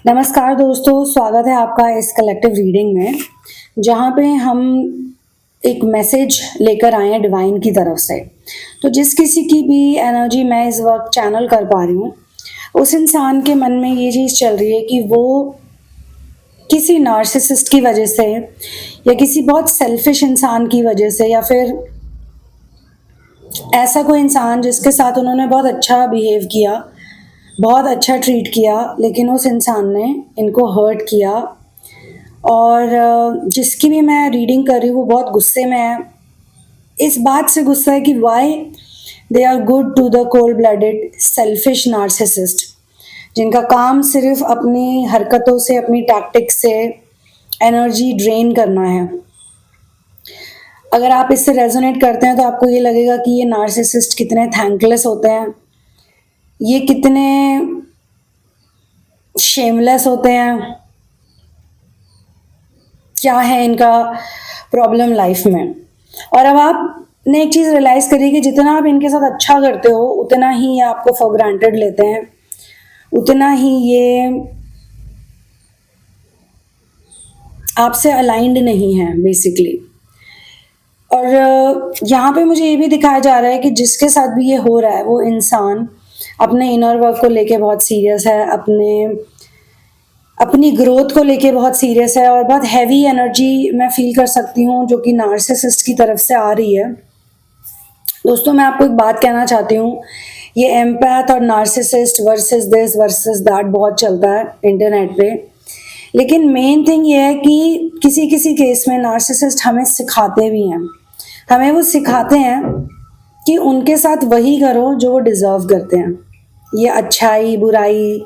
नमस्कार दोस्तों, स्वागत है आपका इस कलेक्टिव रीडिंग में, जहाँ पे हम एक मैसेज लेकर आए हैं डिवाइन की तरफ से। तो जिस किसी की भी एनर्जी मैं इस वक्त चैनल कर पा रही हूँ, उस इंसान के मन में ये चीज़ चल रही है कि वो किसी नार्सिसिस्ट की वजह से या किसी बहुत सेल्फिश इंसान की वजह से या फिर ऐसा कोई इंसान जिसके साथ उन्होंने बहुत अच्छा बिहेव किया, बहुत अच्छा ट्रीट किया, लेकिन उस इंसान ने इनको हर्ट किया। और जिसकी भी मैं रीडिंग कर रही हूँ वो बहुत गुस्से में है, इस बात से गुस्सा है कि why they are good to the cold blooded selfish narcissist, जिनका काम सिर्फ अपनी हरकतों से, अपनी टैक्टिक्स से एनर्जी ड्रेन करना है। अगर आप इससे रेजोनेट करते हैं तो आपको ये लगेगा कि ये नार्सिसिस्ट कितने थैंकलेस होते हैं, ये कितने शेमलेस होते हैं, क्या है इनका प्रॉब्लम लाइफ में। और अब आपने एक चीज़ रियलाइज़ करी कि जितना आप इनके साथ अच्छा करते हो उतना ही ये आपको फॉर ग्रांटेड लेते हैं, उतना ही ये आपसे अलाइंड नहीं है बेसिकली। और यहाँ पे मुझे ये भी दिखाया जा रहा है कि जिसके साथ भी ये हो रहा है वो इंसान अपने इनर वर्क को लेके बहुत सीरियस है, अपनी ग्रोथ को लेके बहुत सीरियस है, और बहुत हैवी एनर्जी मैं फील कर सकती हूँ जो कि नार्सिसिस्ट की तरफ से आ रही है। दोस्तों, मैं आपको एक बात कहना चाहती हूँ, ये एम्पैथ और narcissist versus this versus that बहुत चलता है इंटरनेट पे, लेकिन मेन थिंग ये है कि किसी किसी केस में नार्सिसिस्ट हमें सिखाते भी हैं, हमें वो सिखाते हैं कि उनके साथ वही करो जो वो डिज़र्व करते हैं। ये अच्छाई बुराई,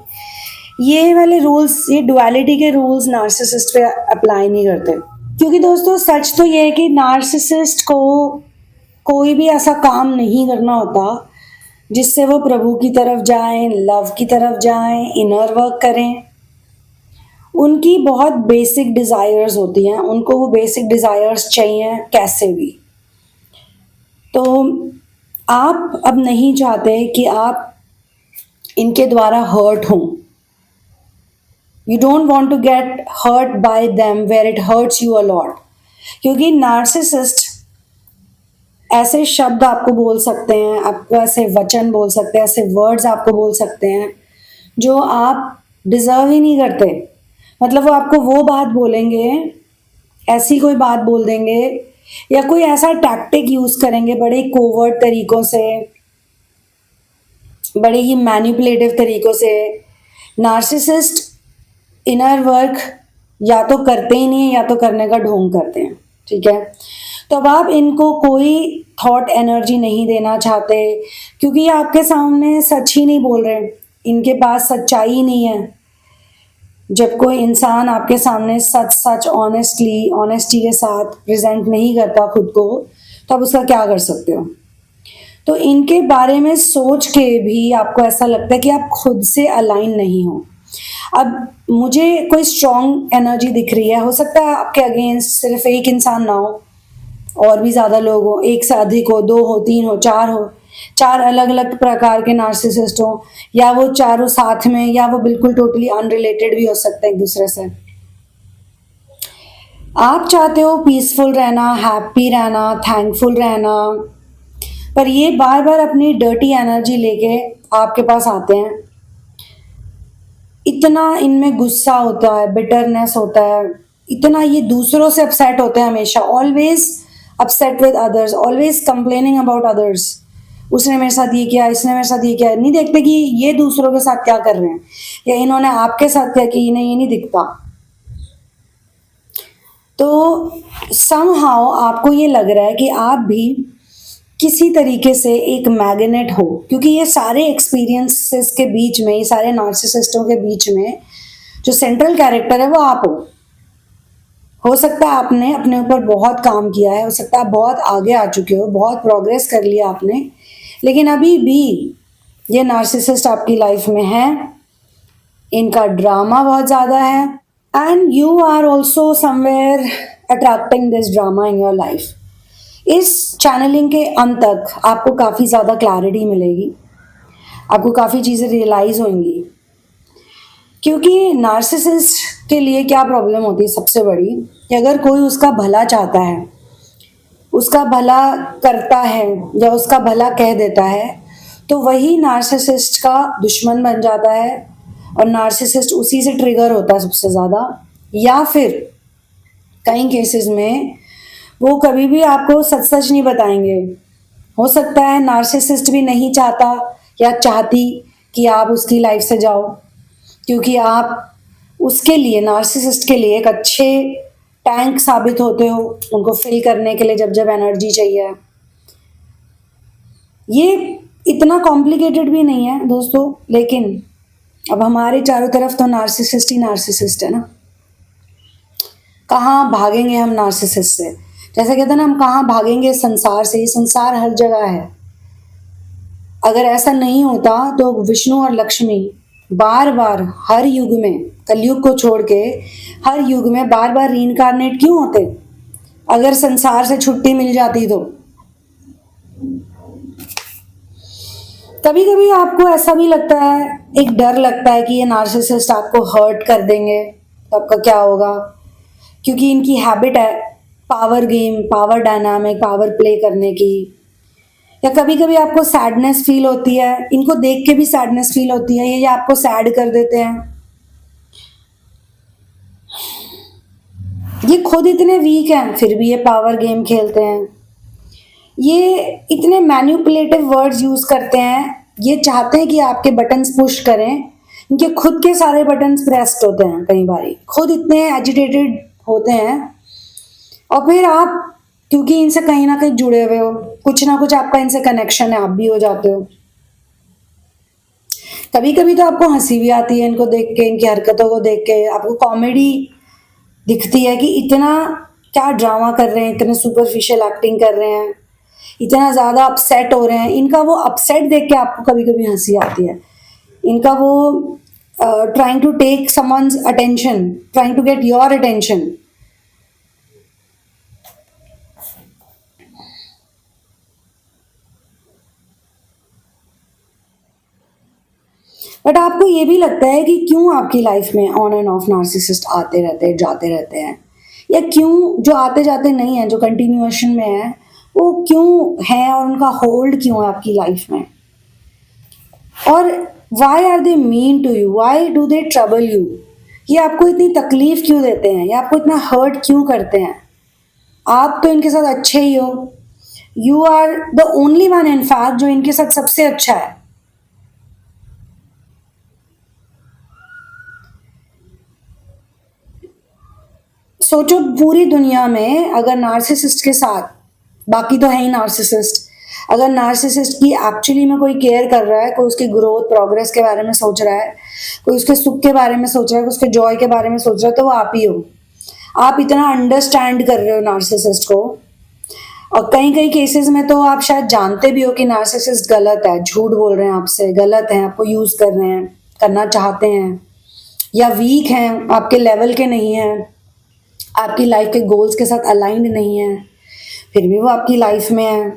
ये वाले रूल्स, ये डुअलिटी के रूल्स नार्सिसिस्ट पे अप्लाई नहीं करते। क्योंकि दोस्तों सच तो ये है कि नार्सिसिस्ट को कोई भी ऐसा काम नहीं करना होता जिससे वो प्रभु की तरफ जाएं, लव की तरफ जाएं, इनर वर्क करें। उनकी बहुत बेसिक डिज़ायर्स होती हैं, उनको वो बेसिक डिज़ायर्स चाहिए कैसे भी। तो आप अब नहीं चाहते कि आप इनके द्वारा हर्ट हों। You don't want to get hurt by them where it hurts you a lot. क्योंकि नार्सिसिस्ट ऐसे शब्द आपको बोल सकते हैं, आपको ऐसे वचन बोल सकते हैं, ऐसे वर्ड्स आपको बोल सकते हैं जो आप डिजर्व ही नहीं करते। मतलब वो आपको वो बात बोलेंगे, ऐसी कोई बात बोल देंगे या कोई ऐसा टैक्टिक यूज करेंगे बड़े कोवर्ट तरीकों से, बड़े ही मैनिपुलेटिव तरीकों से। नार्सिसिस्ट इनर वर्क या तो करते ही नहीं है या तो करने का ढोंग करते हैं, ठीक है। तो अब आप इनको कोई थॉट एनर्जी नहीं देना चाहते क्योंकि ये आपके सामने सच ही नहीं बोल रहे, इनके पास सच्चाई ही नहीं है। जब कोई इंसान आपके सामने सच सच ऑनेस्टी के साथ प्रेजेंट नहीं करता खुद को, तो आप उसका क्या कर सकते हो। तो इनके बारे में सोच के भी आपको ऐसा लगता है कि आप खुद से अलाइन नहीं हो। अब मुझे कोई स्ट्रॉन्ग एनर्जी दिख रही है, हो सकता है आपके अगेंस्ट सिर्फ एक इंसान ना हो, और भी ज़्यादा लोग हो, एक से अधिक हो, 2 हो, 3 हो, 4 हो, 4 अलग अलग प्रकार के नार्सिसिस्ट हो, या वो चारों साथ में, या वो बिल्कुल टोटली अनरिलेटेड भी हो सकते हैं एक दूसरे से। आप चाहते हो पीसफुल रहना, हैप्पी रहना, थैंकफुल रहना, पर ये बार बार अपनी डर्टी एनर्जी लेके आपके पास आते हैं। इतना इनमें गुस्सा होता है, बिटरनेस होता है, इतना ये दूसरों से अपसेट होते हैं हमेशा, always upset with others, always complaining about others. उसने मेरे साथ ये किया, इसने मेरे साथ ये किया, नहीं देखते कि ये दूसरों के साथ क्या कर रहे हैं या इन्होंने आपके साथ क्या किया, इन्हें ये नहीं दिखता। तो समहाउ आपको ये लग रहा है कि आप भी किसी तरीके से एक मैग्नेट हो, क्योंकि ये सारे एक्सपीरियंसेस के बीच में, ये सारे नार्सिसिस्टों के बीच में जो सेंट्रल कैरेक्टर है वो आप हो सकता है आपने अपने ऊपर बहुत काम किया है, हो सकता है आप बहुत आगे आ चुके हो, बहुत प्रोग्रेस कर लिया आपने, लेकिन अभी भी ये नार्सिसिस्ट आपकी लाइफ में है, इनका ड्रामा बहुत ज़्यादा है, and you are also somewhere attracting this drama in your life. इस चैनलिंग के अंत तक आपको काफ़ी ज़्यादा क्लैरिटी मिलेगी, आपको काफ़ी चीज़ें रियलाइज़ होंगी। क्योंकि नार्सिसिस्ट के लिए क्या प्रॉब्लम होती है सबसे बड़ी, कि अगर कोई उसका भला चाहता है, उसका भला करता है या उसका भला कह देता है, तो वही नार्सिसिस्ट का दुश्मन बन जाता है और नार्सिसिस्ट उसी से ट्रिगर होता है सबसे ज़्यादा। या फिर कई केसेस में वो कभी भी आपको सच सच नहीं बताएंगे। हो सकता है नार्सिसिस्ट भी नहीं चाहता या चाहती कि आप उसकी लाइफ से जाओ, क्योंकि आप उसके लिए, नार्सिसिस्ट के लिए एक अच्छे टैंक साबित होते हो उनको फिल करने के लिए जब जब एनर्जी चाहिए। ये इतना कॉम्प्लिकेटेड भी नहीं है दोस्तों, लेकिन अब हमारे चारों तरफ तो नार्सिसिस्ट ही नार्सिसिस्ट है ना। कहाँ भागेंगे हम नार्सिसिस्ट से? जैसे कहते हैं ना, हम कहाँ भागेंगे संसार से, ये संसार हर जगह है। अगर ऐसा नहीं होता तो विष्णु और लक्ष्मी बार बार हर युग में, कलयुग को छोड़ के हर युग में बार बार रीइंकार्नेट क्यों होते? अगर संसार से छुट्टी मिल जाती तो। कभी कभी आपको ऐसा भी लगता है, एक डर लगता है कि ये नार्सिसिस्ट आपको हर्ट कर देंगे तो आपका क्या होगा, क्योंकि इनकी हैबिट है power game, power dynamic, power play करने की। या कभी कभी आपको सैडनेस फील होती है, इनको देख के भी सैडनेस फील होती है, ये आपको सैड कर देते हैं। ये खुद इतने वीक हैं फिर भी ये पावर गेम खेलते हैं। ये इतने मैन्युपुलेटिव वर्ड्स यूज करते हैं, ये चाहते हैं कि आपके बटन्स पुश करें, इनके खुद के सारे बटन्स प्रेस्ड होते हैं, कई बार खुद इतने एजिटेटेड होते हैं। और फिर आप, क्योंकि इनसे कहीं ना कहीं जुड़े हुए हो, कुछ ना कुछ आपका इनसे कनेक्शन है, आप भी हो जाते हो। कभी कभी तो आपको हंसी भी आती है इनको देख के, इनकी हरकतों को देख के आपको कॉमेडी दिखती है कि इतना क्या ड्रामा कर रहे हैं, इतने सुपरफिशियल एक्टिंग कर रहे हैं, इतना ज़्यादा अपसेट हो रहे हैं। इनका वो अपसेट देख के आपको कभी कभी हंसी आती है। इनका वो trying to take someone's attention, trying to get your attention. But आपको ये भी लगता है कि क्यों आपकी लाइफ में ऑन एंड ऑफ नार्सिसिस्ट आते रहते हैं, जाते रहते हैं, या क्यों जो आते जाते नहीं है, जो कंटिन्यूएशन में है, वो क्यों है और उनका होल्ड क्यों है आपकी लाइफ में? और why are they mean to you, why do they trouble you? ये आपको इतनी तकलीफ क्यों देते हैं, या आपको इतना हर्ट क्यों करते हैं? आप तो इनके साथ अच्छे ही हो, you are the only one in fact जो इनके साथ सबसे अच्छा है। सोचो पूरी दुनिया में अगर नार्सिसिस्ट के साथ, बाकी तो है ही नार्सिसिस्ट, अगर नार्सिसिस्ट की एक्चुअली में कोई केयर कर रहा है, कोई उसकी ग्रोथ प्रोग्रेस के बारे में सोच रहा है, कोई उसके सुख के बारे में सोच रहा है, कोई उसके जॉय के बारे में सोच रहा है, तो वो आप ही हो। आप इतना अंडरस्टैंड कर रहे हो नार्सिसिस्ट को। और कई कई केसेस में तो आप शायद जानते भी हो कि नार्सिसिस्ट गलत है, झूठ बोल रहे हैं आपसे, गलत है, आपको यूज कर रहे हैं, करना चाहते हैं, या वीक हैं, आपके लेवल के नहीं हैं, आपकी लाइफ के गोल्स के साथ अलाइंड नहीं है, फिर भी वो आपकी लाइफ में है।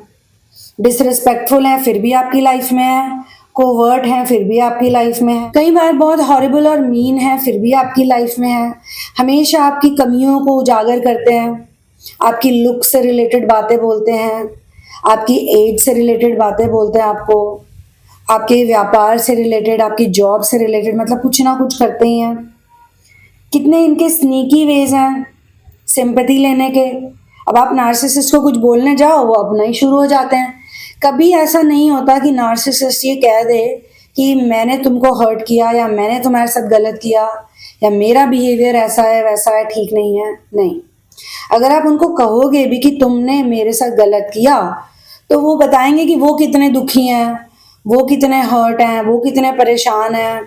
डिसरिस्पेक्टफुल है फिर भी आपकी लाइफ में है, कोवर्ट है फिर भी आपकी लाइफ में है, कई बार बहुत हॉरिबल और मीन है फिर भी आपकी लाइफ में है। हमेशा आपकी कमियों को उजागर करते हैं, आपकी लुक से रिलेटेड बातें बोलते हैं, आपकी एज से रिलेटेड बातें बोलते हैं आपको, आपके व्यापार से रिलेटेड, आपकी जॉब से रिलेटेड, मतलब कुछ ना कुछ करते ही हैं। कितने इनके स्नीकी वेज हैं सिंपैथी लेने के। अब आप नार्सिसिस्ट को कुछ बोलने जाओ, वो अपना ही शुरू हो जाते हैं। कभी ऐसा नहीं होता कि नार्सिसिस्ट ये कह दे कि मैंने तुमको हर्ट किया, या मैंने तुम्हारे साथ गलत किया, या मेरा बिहेवियर ऐसा है वैसा है, ठीक नहीं है। नहीं, अगर आप उनको कहोगे भी कि तुमने मेरे साथ गलत किया, तो वो बताएंगे कि वो कितने दुखी हैं, वो कितने हर्ट हैं, वो कितने परेशान हैं,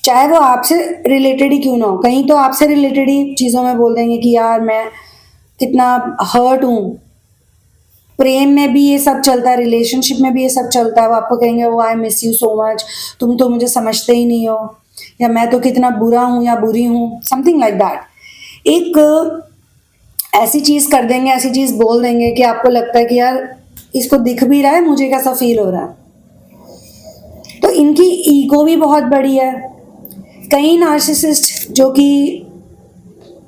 चाहे वो आपसे रिलेटेड ही क्यों ना हो। कहीं तो आपसे रिलेटेड ही चीज़ों में बोल देंगे कि यार मैं कितना हर्ट हूँ। प्रेम में भी ये सब चलता है, रिलेशनशिप में भी ये सब चलता है। वो आपको कहेंगे वो I miss you so much, तुम तो मुझे समझते ही नहीं हो, या मैं तो कितना बुरा हूँ या बुरी हूँ, समथिंग लाइक दैट। एक ऐसी चीज़ कर देंगे, ऐसी चीज़ बोल देंगे कि आपको लगता है कि यार इसको दिख भी रहा है, मुझे कैसा फील हो रहा है। तो इनकी ईगो भी बहुत बड़ी है, कई नार्सिसिस्ट जो कि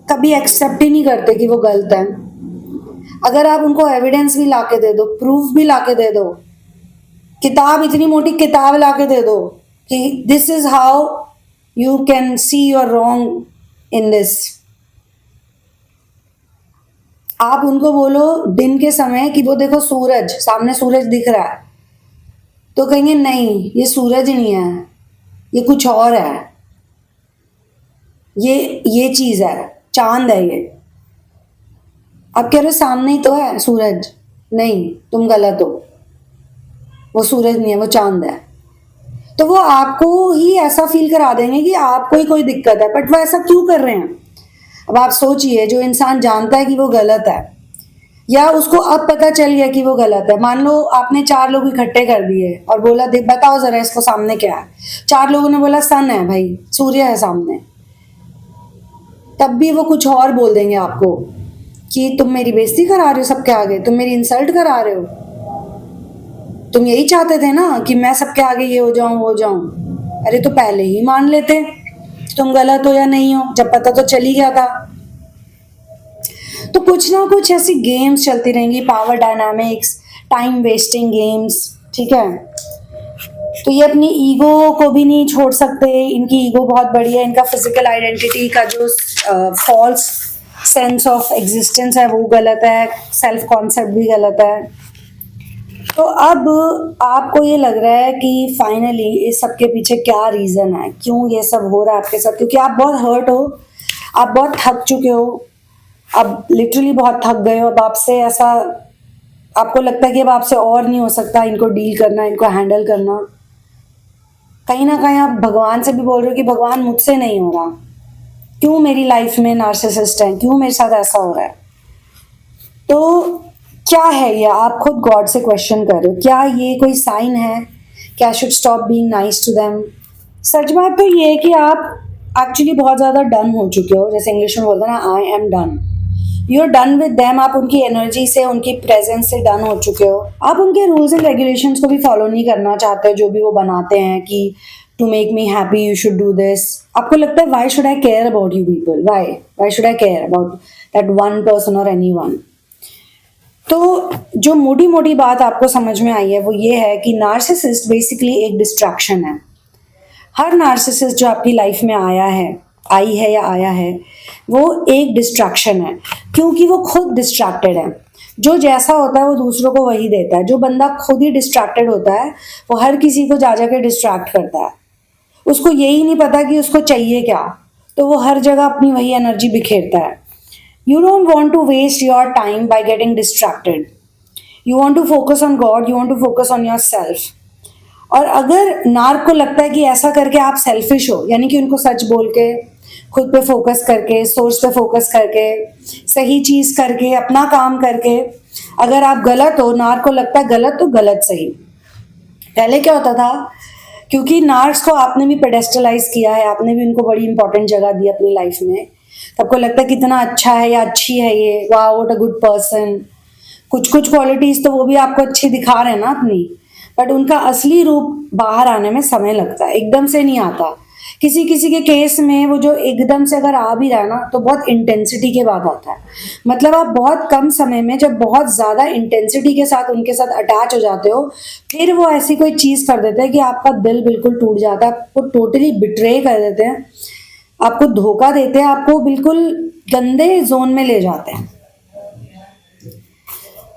कभी एक्सेप्ट ही नहीं करते कि वो गलत है, अगर आप उनको एविडेंस भी ला के दे दो, प्रूफ भी ला के दे दो, किताब, इतनी मोटी किताब ला के दे दो कि this is how you can see your wrong in this, आप उनको बोलो दिन के समय कि वो देखो सूरज, सामने सूरज दिख रहा है, तो कहेंगे नहीं ये सूरज नहीं है, ये कुछ और है, ये चीज है, चांद है ये। आप कह रहे हो सामने ही तो है सूरज, नहीं तुम गलत हो, वो सूरज नहीं है, वो चांद है। तो वो आपको ही ऐसा फील करा देंगे कि आपको ही कोई दिक्कत है, बट वो ऐसा क्यों कर रहे हैं? अब आप सोचिए, जो इंसान जानता है कि वो गलत है, या उसको अब पता चल गया कि वो गलत है, मान लो आपने 4 लोग इकट्ठे कर दिए और बोला देख बताओ जरा इसको सामने क्या है, 4 लोगों ने बोला सन है भाई, सूर्य है सामने, तब भी वो कुछ और बोल देंगे आपको कि तुम मेरी बेइज्जती करा रहे हो सबके आगे, तुम मेरी इंसल्ट करा रहे हो, तुम यही चाहते थे ना कि मैं सबके आगे ये हो जाऊं वो हो जाऊं, अरे तो पहले ही मान लेते तुम गलत हो या नहीं हो, जब पता तो चल ही गया था। तो कुछ ना कुछ ऐसी गेम्स चलती रहेंगी, power dynamics, time wasting games, ठीक है। तो ये अपनी ईगो को भी नहीं छोड़ सकते, इनकी ईगो बहुत बड़ी है, इनका फिजिकल आइडेंटिटी का जो फॉल्स सेंस ऑफ एग्जिस्टेंस है वो गलत है, सेल्फ कॉन्सेप्ट भी गलत है। तो अब आपको ये लग रहा है कि फाइनली इस सब के पीछे क्या रीज़न है, क्यों ये सब हो रहा है आपके साथ, क्योंकि आप बहुत हर्ट हो, आप बहुत थक चुके हो, अब लिटरली बहुत थक गए हो, अब आपसे ऐसा आपको लगता है कि अब आपसे और नहीं हो सकता इनको डील करना, इनको हैंडल करना। कहीं ना कहीं आप भगवान से भी बोल रहे हो कि भगवान मुझसे नहीं हो रहा, क्यों मेरी लाइफ में नार्सिसिस्ट है, क्यों मेरे साथ ऐसा हो रहा है। तो क्या है ये, आप खुद गॉड से क्वेश्चन कर रहे हो, क्या ये कोई साइन है कि I should stop being nice to them. सच बात तो ये है कि आप एक्चुअली बहुत ज़्यादा डन हो चुके हो, जैसे इंग्लिश में बोलते हैं ना, I am done, you are done with them, आप उनकी एनर्जी से, उनकी प्रेजेंस से डन हो चुके हो, आप उनके रूल्स एंड रेगुलेशंस को भी फॉलो नहीं करना चाहते हो, जो भी वो बनाते हैं कि to make me happy you should do this. आपको लगता है why should I care about you people, why should I care about that one person और एनीवन। तो जो मोटी मोटी बात आपको समझ में आई है वो ये है कि नार्सिसिस्ट बेसिकली एक डिस्ट्रैक्शन है। हर नार्सिसिस्ट जो आपकी लाइफ में आई है या आया है, वो एक डिस्ट्रैक्शन है, क्योंकि वो खुद डिस्ट्रैक्टेड है। जो जैसा होता है वो दूसरों को वही देता है। जो बंदा खुद ही डिस्ट्रैक्टेड होता है वो हर किसी को जा जाके डिस्ट्रैक्ट करता है, उसको यही नहीं पता कि उसको चाहिए क्या, तो वो हर जगह अपनी वही एनर्जी बिखेरता है। You don't want to waste your time by getting distracted. You want to focus on God, you want to focus on yourself. और अगर नार्क को लगता है कि ऐसा करके आप सेल्फिश हो, यानी कि उनको सच बोल के, खुद पे फोकस करके, सोर्स पे फोकस करके, सही चीज़ करके, अपना काम करके अगर आप गलत हो, नार्क को लगता है गलत तो गलत सही। पहले क्या होता था, क्योंकि नार्क्स को आपने भी पेडेस्टलाइज किया है, आपने भी उनको बड़ी इंपॉर्टेंट जगह दी अपनी लाइफ में, सबको लगता है कितना अच्छा है या अच्छी है ये, वाह व्हाट अ गुड पर्सन। कुछ कुछ क्वालिटीज तो वो भी आपको अच्छी दिखा रहे हैं ना अपनी, बट उनका असली रूप बाहर आने में समय लगता है, एकदम से नहीं आता। किसी किसी के केस में वो जो एकदम से अगर आ भी रहा है ना तो बहुत इंटेंसिटी के बाद आता है। मतलब आप बहुत कम समय में जब बहुत ज़्यादा इंटेंसिटी के साथ उनके साथ अटैच हो जाते हो, फिर वो ऐसी कोई चीज़ कर देते हैं कि आपका दिल बिल्कुल टूट जाता है, आपको टोटली बिट्रे कर देते हैं, आपको धोखा देते हैं, आपको बिल्कुल गंदे जोन में ले जाते हैं।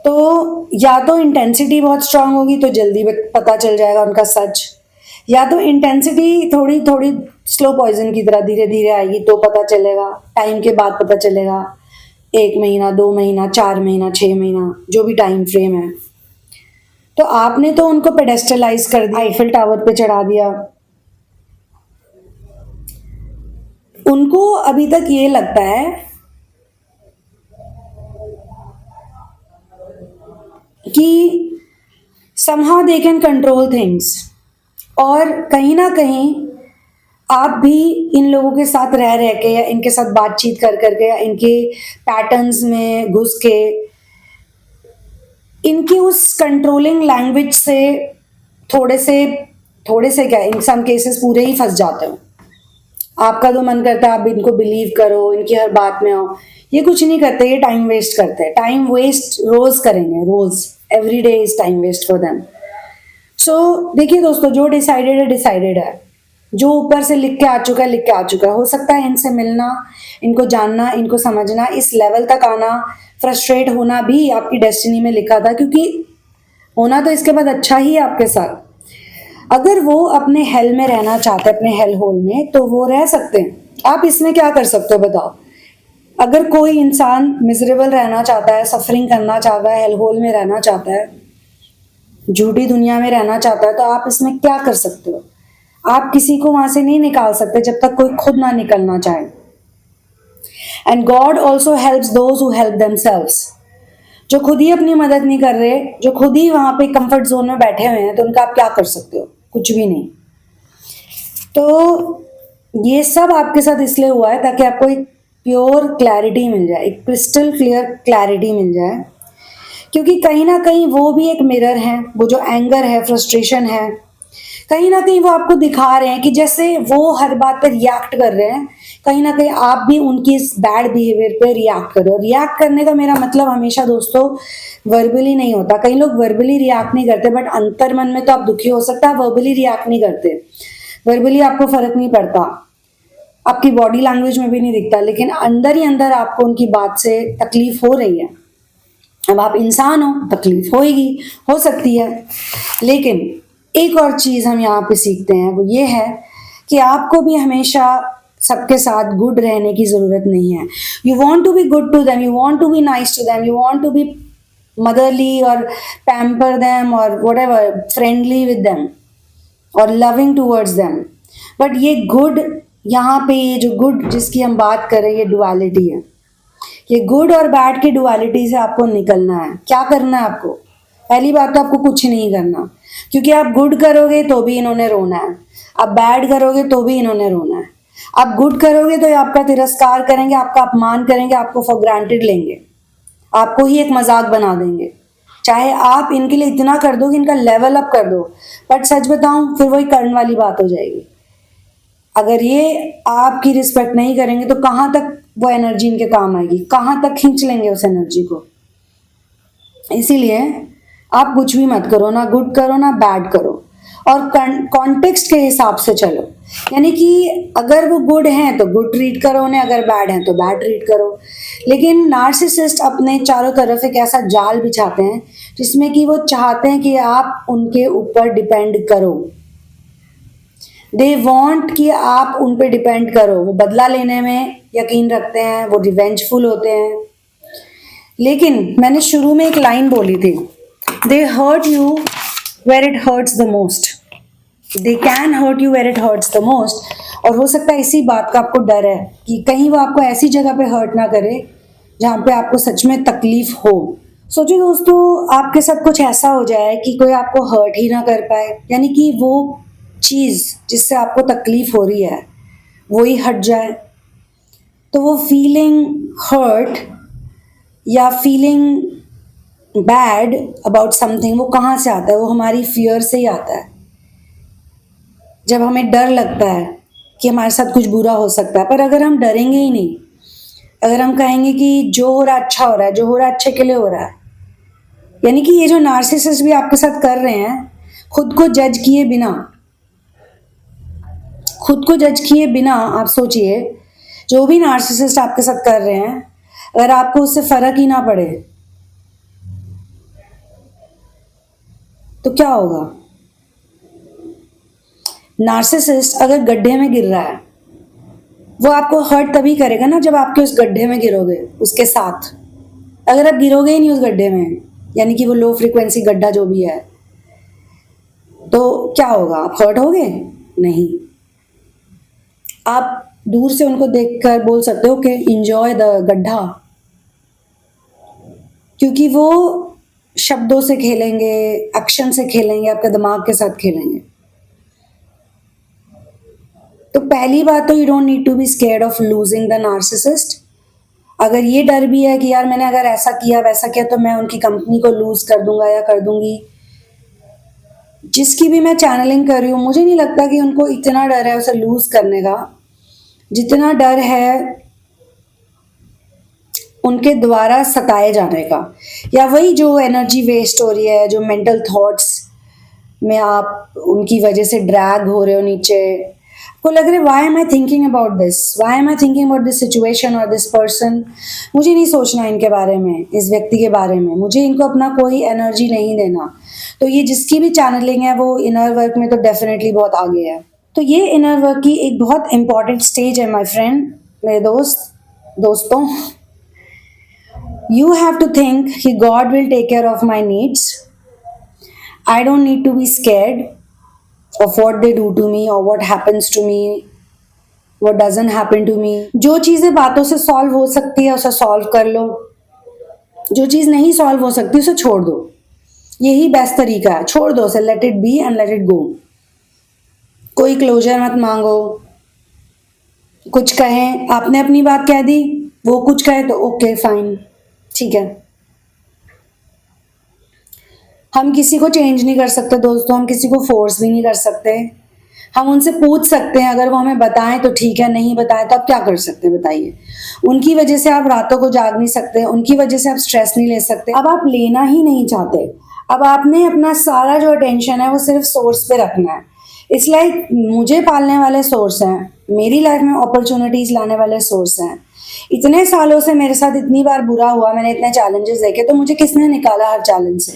तो या तो इंटेंसिटी बहुत स्ट्रांग होगी तो जल्दी पता चल जाएगा उनका सच, या तो इंटेंसिटी थोड़ी थोड़ी स्लो पॉइजन की तरह धीरे धीरे आएगी तो पता चलेगा, टाइम के बाद पता चलेगा, 1 महीना, 2 महीना, 4 महीना, 6 महीना, जो भी टाइम फ्रेम है। तो आपने तो उनको पेडेस्टलाइज कर दिया, आईफिल टावर पे चढ़ा दिया। उनको अभी तक ये लगता है कि somehow they can control things, और कहीं ना कहीं आप भी इन लोगों के साथ रह रह के या इनके साथ बातचीत कर करके या इनके पैटर्न्स में घुस के इनकी उस कंट्रोलिंग लैंग्वेज से थोड़े से क्या, इन सम केसेस पूरे ही फंस जाते हो। आपका तो मन करता है आप इनको बिलीव करो, इनकी हर बात में आओ। ये कुछ नहीं करते, ये टाइम वेस्ट करते हैं। टाइम वेस्ट रोज करेंगे, रोज, every day is time waste for them. So देखिए दोस्तों, जो डिसाइडेड है डिसाइडेड है। जो ऊपर से लिख के आ चुका है लिख के आ चुका है। हो सकता है इनसे मिलना, इनको जानना, इनको समझना, इस लेवल तक आना, फ्रस्ट्रेट होना भी आपकी डेस्टिनी में लिखा था, क्योंकि होना तो इसके बाद अच्छा ही है आपके साथ। अगर वो अपने हेल में रहना चाहते हैं, अपने हेल होल में, तो वो रह सकते हैं। आप इसमें क्या कर सकते हो बताओ? अगर कोई इंसान मिजरेबल रहना चाहता है, सफरिंग करना चाहता है, हेल होल में रहना चाहता है, झूठी दुनिया में रहना चाहता है, तो आप इसमें क्या कर सकते हो? आप किसी को वहां से नहीं निकाल सकते जब तक कोई खुद ना निकलना चाहे। And God also helps those who help themselves. जो खुद ही अपनी मदद नहीं कर रहे, जो खुद ही वहां पे कंफर्ट जोन में बैठे हुए हैं, तो उनका आप क्या कर सकते हो? कुछ भी नहीं। तो ये सब आपके साथ इसलिए हुआ है ताकि आपको एक प्योर क्लैरिटी मिल जाए, एक क्रिस्टल क्लियर क्लैरिटी मिल जाए। क्योंकि कहीं ना कहीं वो भी एक मिरर है, वो जो एंगर है, फ्रस्ट्रेशन है, कहीं ना कहीं वो आपको दिखा रहे हैं कि जैसे वो हर बात पर रिएक्ट कर रहे हैं, कहीं ना कहीं आप भी उनकी इस बैड बिहेवियर पे रिएक्ट कर रहे हो। रिएक्ट करने का मेरा मतलब हमेशा दोस्तों वर्बली नहीं होता। कई लोग वर्बली रिएक्ट नहीं करते, बट अंतर मन में तो आप दुखी हो सकता है, वर्बली रिएक्ट नहीं करते। वर्बली आपको फर्क नहीं पड़ता, आपकी बॉडी लैंग्वेज में भी नहीं दिखता, लेकिन अंदर ही अंदर आपको उनकी बात से तकलीफ हो रही है। अब आप इंसान हो, तकलीफ होगी, हो सकती है। लेकिन एक और चीज हम यहाँ पे सीखते हैं, वो ये है कि आपको भी हमेशा सबके साथ गुड रहने की जरूरत नहीं है। You want to be good to them, you want to be nice to them, you want to be motherly और पैम्पर देम और व्हाटएवर, फ्रेंडली विद देम और लविंग टूवर्ड्स देम। बट ये गुड, यहाँ पे ये जो गुड जिसकी हम बात कर रहे हैं, ये डुअलिटी है। ये गुड और बैड की डुअलिटी से आपको निकलना है। क्या करना है आपको? पहली बात तो आपको कुछ नहीं करना, क्योंकि आप गुड करोगे तो भी इन्होंने रोना है, आप बैड करोगे तो भी इन्होंने रोना है। आप गुड करोगे तो ये आपका तिरस्कार करेंगे, आपका अपमान करेंगे, आपको फॉर ग्रांटेड लेंगे, आपको ही एक मजाक बना देंगे। चाहे आप इनके लिए इतना कर दो कि इनका लेवल अप कर दो, बट सच बताऊं फिर वही कर्ण वाली बात हो जाएगी। अगर ये आपकी रिस्पेक्ट नहीं करेंगे तो कहाँ तक वो एनर्जी इनके काम आएगी, कहाँ तक खींच लेंगे उस एनर्जी को। इसीलिए आप कुछ भी मत करो, ना गुड करो ना बैड करो, और कॉन्टेक्स्ट के हिसाब से चलो। यानी कि अगर वो गुड हैं तो गुड ट्रीट करो उन्हें, अगर बैड हैं तो बैड ट्रीट करो। लेकिन नार्सिसिस्ट अपने चारों तरफ एक ऐसा जाल बिछाते हैं जिसमें कि वो चाहते हैं कि आप उनके ऊपर डिपेंड करो। दे वॉन्ट कि आप उन पे डिपेंड करो। वो बदला लेने में यकीन रखते हैं, वो रिवेंजफुल होते हैं। लेकिन मैंने शुरू में एक लाइन बोली थी, they hurt you where it hurts the most, they can hurt you where it hurts the most. और हो सकता है इसी बात का आपको डर है कि कहीं वो आपको ऐसी जगह पे हर्ट ना करे जहाँ पे आपको सच में तकलीफ हो। सोचिए दोस्तों, आपके साथ कुछ ऐसा हो जाए कि कोई आपको हर्ट ही ना कर पाए, यानी कि वो चीज़ जिससे आपको तकलीफ हो रही है वो ही हट जाए। तो वो फीलिंग हर्ट या फीलिंग बैड अबाउट समथिंग, वो कहाँ से आता है? वो हमारी फियर से ही आता है। जब हमें डर लगता है कि हमारे साथ कुछ बुरा हो सकता है, पर अगर हम डरेंगे ही नहीं, अगर हम कहेंगे कि जो हो रहा है अच्छा हो रहा है, जो हो रहा है अच्छे के लिए हो रहा है, यानी कि ये जो नार्सिसिस्ट भी आपके साथ कर रहे हैं, खुद को जज किए बिना, खुद को जज किए बिना आप सोचिए, जो भी नार्सिसिस्ट आपके साथ कर रहे हैं, अगर आपको उससे फर्क ही ना पड़े तो क्या होगा? नार्सिसिस्ट अगर गड्ढे में गिर रहा है, वो आपको हर्ट तभी करेगा ना जब आपके उस गड्ढे में गिरोगे उसके साथ। अगर आप गिरोगे ही नहीं उस गड्ढे में, यानी कि वो लो फ्रीक्वेंसी गड्ढा जो भी है, तो क्या होगा? आप हर्ट होगे? नहीं। आप दूर से उनको देखकर बोल सकते हो कि इंजॉय द गड्ढा, क्योंकि वो शब्दों से खेलेंगे, एक्शन से खेलेंगे, आपके दिमाग के साथ खेलेंगे। तो पहली बात तो you don't need to be scared of losing the narcissist. अगर ये डर भी है कि यार मैंने अगर ऐसा किया वैसा किया तो मैं उनकी कंपनी को लूज कर दूंगा या कर दूंगी, जिसकी भी मैं चैनलिंग कर रही हूँ, मुझे नहीं लगता कि उनको इतना डर है उसे लूज करने का। जितना डर है उनके द्वारा सताए जाने का, या वही जो एनर्जी वेस्ट हो रही है, जो मेंटल थॉट्स में आप उनकी वजह से ड्रैग हो रहे हो नीचे, आपको लग रहा है why am I thinking about this, why am I thinking about this situation और दिस पर्सन, मुझे नहीं सोचना इनके बारे में, इस व्यक्ति के बारे में, मुझे इनको अपना कोई एनर्जी नहीं देना। तो ये जिसकी भी चैनलिंग है वो इनर वर्क में तो डेफिनेटली बहुत आगे है। तो ये इनर वर्क की एक बहुत इंपॉर्टेंट स्टेज है माय फ्रेंड, मेरे दोस्तों। You have to think कि God will take care of my needs. I don't need to be scared of what they do to me or what happens to me, what doesn't happen to me. जो चीज़ें बातों से solve हो सकती है उसे solve कर लो, जो चीज़ नहीं सॉल्व हो सकती उसे छोड़ दो। यही बेस्ट तरीका है, छोड़ दो उसे, let it be and let it go. कोई क्लोजर मत मांगो, कुछ कहें, आपने अपनी बात कह दी, वो कुछ कहे तो ओके फाइन, ठीक है। हम किसी को चेंज नहीं कर सकते दोस्तों, हम किसी को फोर्स भी नहीं कर सकते। हम उनसे पूछ सकते हैं, अगर वो हमें बताएं तो ठीक है, नहीं बताएं तो आप क्या कर सकते हैं बताइए। उनकी वजह से आप रातों को जाग नहीं सकते, उनकी वजह से आप स्ट्रेस नहीं ले सकते। अब आप लेना ही नहीं चाहते, अब आपने अपना सारा जो अटेंशन है वो सिर्फ सोर्स पे रखना है। इट्स लाइक मुझे पालने वाले सोर्स हैं, मेरी लाइफ में अपॉर्चुनिटीज लाने वाले सोर्स हैं। इतने सालों से मेरे साथ इतनी बार बुरा हुआ, मैंने इतने चैलेंजेस देखे, तो मुझे किसने निकाला हर चैलेंज से।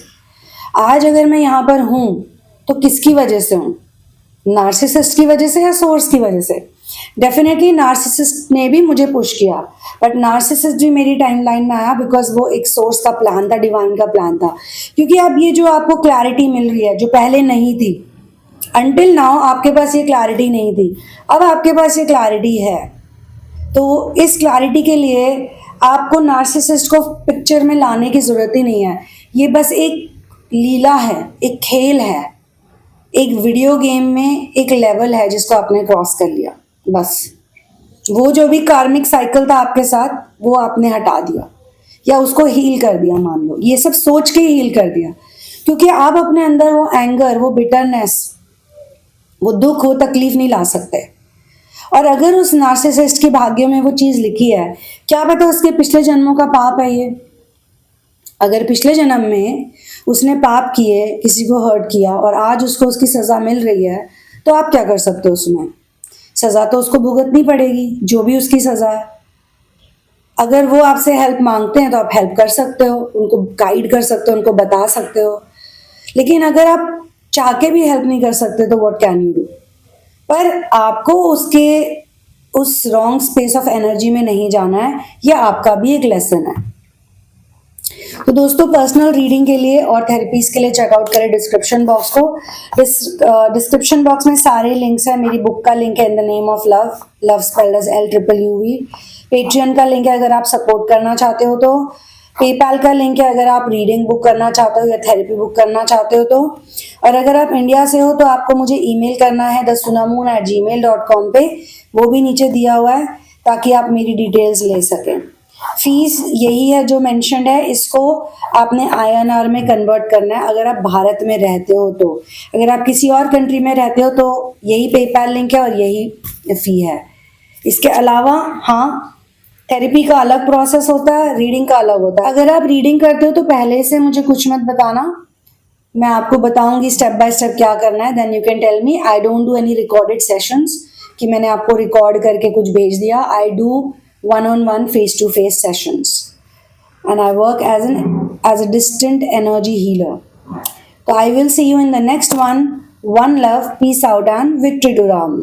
आज अगर मैं यहाँ पर हूँ तो किसकी वजह से हूँ? नार्सिसिस्ट की वजह से या सोर्स की वजह से? डेफिनेटली नार्सिसिस्ट ने भी मुझे पुश किया, बट नार्सिसिस्ट भी मेरी टाइमलाइन में आया बिकॉज वो एक सोर्स का प्लान था, डिवाइन का प्लान था। क्योंकि अब ये जो आपको क्लैरिटी मिल रही है जो पहले नहीं थी, अनटिल नाउ आपके पास ये क्लैरिटी नहीं थी, अब आपके पास ये क्लैरिटी है। तो इस क्लैरिटी के लिए आपको नार्सिसिस्ट को पिक्चर में लाने की ज़रूरत ही नहीं है। ये बस एक लीला है, एक खेल है, एक वीडियो गेम में एक लेवल है जिसको आपने क्रॉस कर लिया। बस वो जो भी कार्मिक साइकिल था आपके साथ वो आपने हटा दिया या उसको हील कर दिया, मान लो ये सब सोच के हील कर दिया। क्योंकि आप अपने अंदर वो एंगर, वो बिटरनेस, वो दुख, वो तकलीफ नहीं ला सकते। और अगर उस नार्सिसिस्ट के भाग्य में वो चीज़ लिखी है, क्या पता उसके पिछले जन्मों का पाप है ये। अगर पिछले जन्म में उसने पाप किए, किसी को हर्ट किया और आज उसको उसकी सज़ा मिल रही है, तो आप क्या कर सकते हो उसमें? सज़ा तो उसको भुगतनी पड़ेगी, जो भी उसकी सज़ा है। अगर वो आपसे हेल्प मांगते हैं तो आप हेल्प कर सकते हो, उनको गाइड कर सकते हो, उनको बता सकते हो। लेकिन अगर आप चाह के भी हेल्प नहीं कर सकते तो व्हाट कैन यू डू? पर आपको उसके उस रॉन्ग स्पेस ऑफ एनर्जी में नहीं जाना है, यह आपका भी एक लेसन है। तो दोस्तों पर्सनल रीडिंग के लिए और थेरेपीज के लिए चेकआउट करें डिस्क्रिप्शन बॉक्स को। डिस्क्रिप्शन बॉक्स में सारे लिंक्स हैं। मेरी बुक का लिंक है in the name of love, love spelled as LUV। Patreon का लिंक है अगर आप सपोर्ट करना चाहते हो तो। पेपैल का लिंक है अगर आप रीडिंग बुक करना चाहते हो या थेरेपी बुक करना चाहते हो तो। और अगर आप इंडिया से हो तो आपको मुझे ईमेल करना है thesunamoon@gmail.com पे, वो भी नीचे दिया हुआ है ताकि आप मेरी डिटेल्स ले सकें। फीस यही है जो मेंशन्ड है, इसको आपने INR में कन्वर्ट करना है अगर आप भारत में रहते हो तो। अगर आप किसी और कंट्री में रहते हो तो यही पेपैल लिंक है और यही फ़ी है। इसके अलावा हाँ, थेरेपी का अलग प्रोसेस होता है, रीडिंग का अलग होता है। अगर आप रीडिंग करते हो तो पहले से मुझे कुछ मत बताना, मैं आपको बताऊंगी स्टेप बाय स्टेप क्या करना है, then you can tell me. I don't do any recorded sessions कि मैंने आपको रिकॉर्ड करके कुछ भेज दिया। I do one-on-one face-to-face sessions and I work as a distant energy healer. So I will see you in the next one. One love, peace out and victory to Ram.